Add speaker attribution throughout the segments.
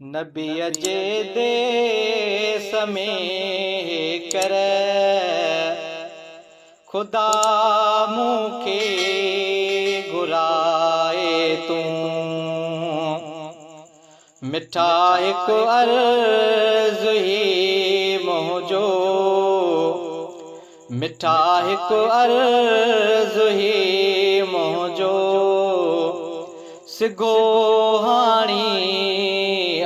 Speaker 1: नबीअ जे देस में कर खुदा मूंखे घुराए तूं मिठा हिकु अर्ज़ु ही मुंहिंजो मिठा हिकु अर्ज़ु ही मुंहिंजो सिगो हाणी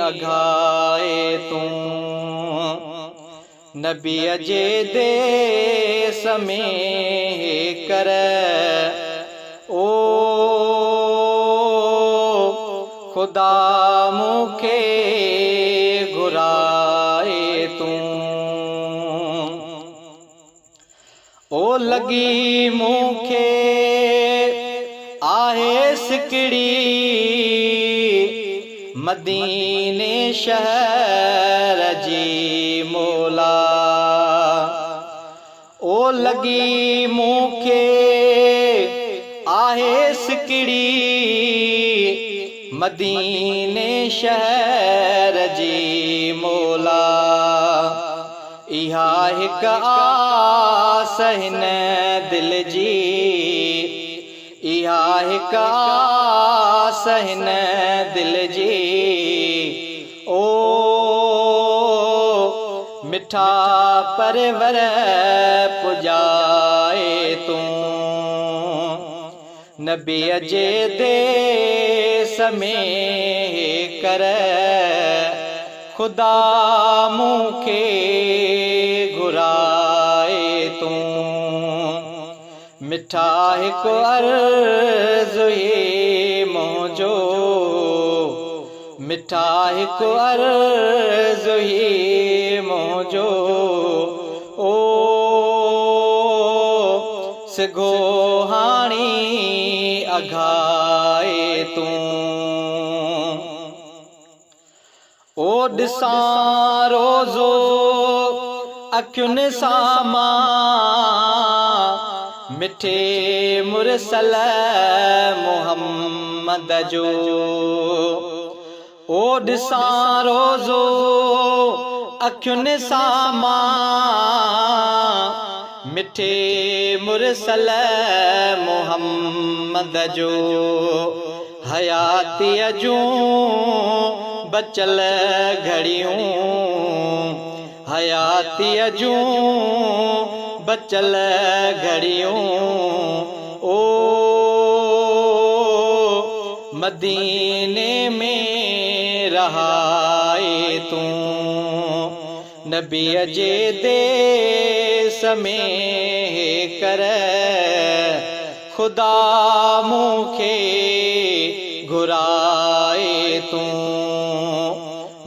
Speaker 1: अघाए तूं नबीअ जे देस में कर ओ खुदा मूंखे घुराए तूं ओ लगी मूंखे आहे सिकड़ी मदीने शहर जी मौला ओ लगी मूंखे आहे सिकड़ी मदीने शहर जी मौला इहा हिक आस हिन दिल जी इहा हिक आस हिन दिल जी ओ मिठा परवर पुजाए तूं नबीअ जे देस में कर खुदा मूंखे घुराए तूं मिठा हिकु अर्ज़ु ही मुंहिंजो मिठा हिकु अर्ज़ु ही मुंहिंजो ओ सिगो हाणी अघाए तूं ओ ॾिसां रोज़ो अखियुनि सां मां मिठे मुरसल मोहम्मद जो ओ ॾिसां रोज़ो अखियुनि सां मां मिठे मुरसल मोहम्मद जो हयातीअ जूं बचल घड़ियूं हयातीअ जूं बचल घड़ियूं ओ मदीने में रहाए तूं नबीअ जे देस में कर खुदा मूंखे घुराए तूं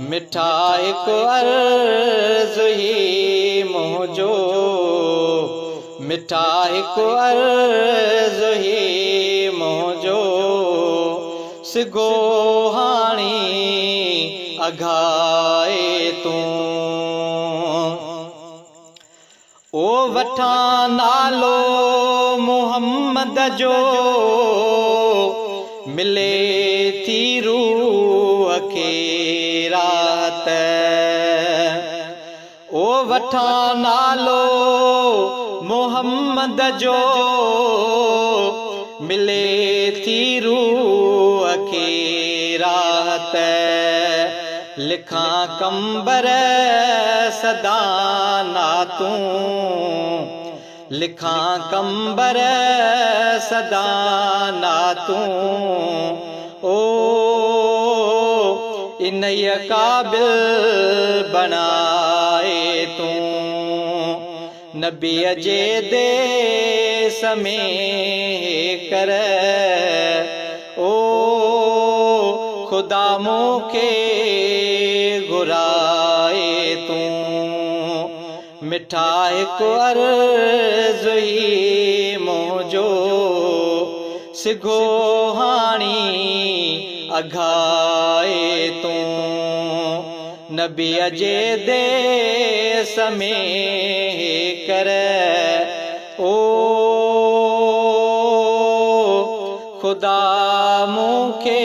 Speaker 1: मिठा हिकु अर्ज़ु ही मुंहिंजो मिठा हिकु अर्ज़ु ही मुंहिंजो सिगो हाणी अघाए तूं ओ वठां नालो मोहम्मद जो मिले थी रूह खे राहत ओ वठां नालो मोहम्मद जो मिले थी रूह खे राहत लिखां कंबर सदा नातूं लिखां कंबर सदा नातूं ओ इन्हीअ क़ाबिल बणाए तूं नबीअ जे देस में कर ओ खुदा मूंखे घुराए तूं मिठा हिकु अर्ज़ु ही मुंहिंजो सिगो हाणी अघाए तूं नबीअ जे देस में कर ओ खुदा मूंखे